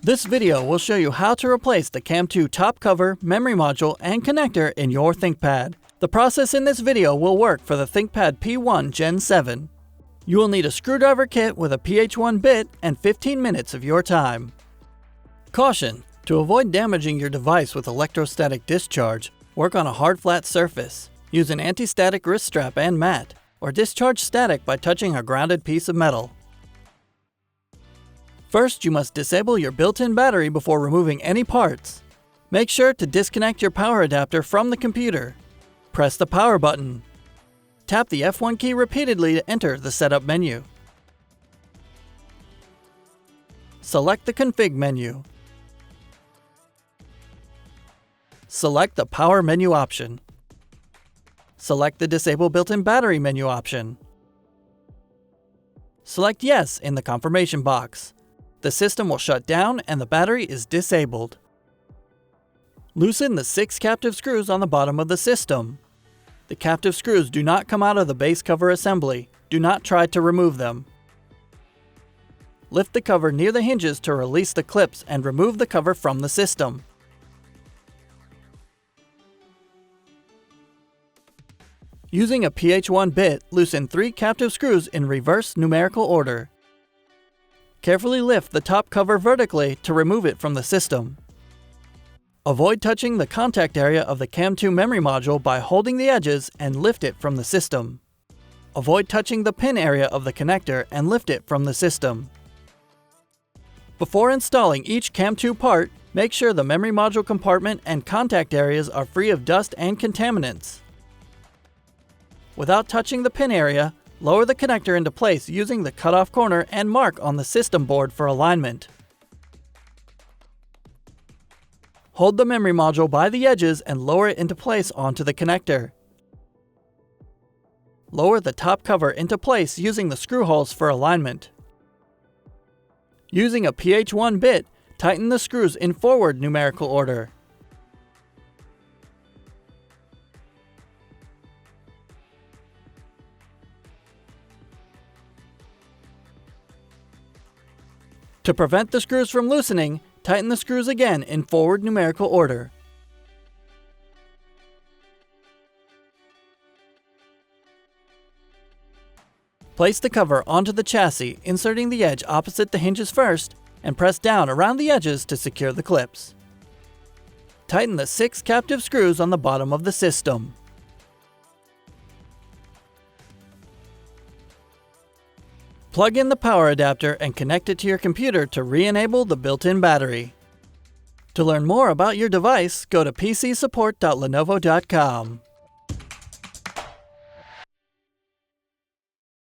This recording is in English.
This video will show you how to replace the CAM2 top cover, memory module, and connector in your ThinkPad. The process in this video will work for the ThinkPad P1 Gen 7. You will need a screwdriver kit with a PH1 bit and 15 minutes of your time. Caution: to avoid damaging your device with electrostatic discharge, work on a hard flat surface. Use an anti-static wrist strap and mat, or discharge static by touching a grounded piece of metal. First, you must disable your built-in battery before removing any parts. Make sure to disconnect your power adapter from the computer. Press the power button. Tap the F1 key repeatedly to enter the setup menu. Select the config menu. Select the power menu option. Select the disable built-in battery menu option. Select yes in the confirmation box. The system will shut down and the battery is disabled. Loosen the 6 captive screws on the bottom of the system. The captive screws do not come out of the base cover assembly. Do not try to remove them. Lift the cover near the hinges to release the clips and remove the cover from the system. Using a PH1 bit, loosen 3 captive screws in reverse numerical order. Carefully lift the top cover vertically to remove it from the system. Avoid touching the contact area of the CAM2 memory module by holding the edges and lift it from the system. Avoid touching the pin area of the connector and lift it from the system. Before installing each CAM2 part, make sure the memory module compartment and contact areas are free of dust and contaminants. Without touching the pin area, lower the connector into place using the cutoff corner and mark on the system board for alignment. Hold the memory module by the edges and lower it into place onto the connector. Lower the top cover into place using the screw holes for alignment. Using a PH1 bit, tighten the screws in forward numerical order. To prevent the screws from loosening, tighten the screws again in forward numerical order. Place the cover onto the chassis, inserting the edge opposite the hinges first, and press down around the edges to secure the clips. Tighten the 6 captive screws on the bottom of the system. Plug in the power adapter and connect it to your computer to re-enable the built-in battery. To learn more about your device, go to pcsupport.lenovo.com.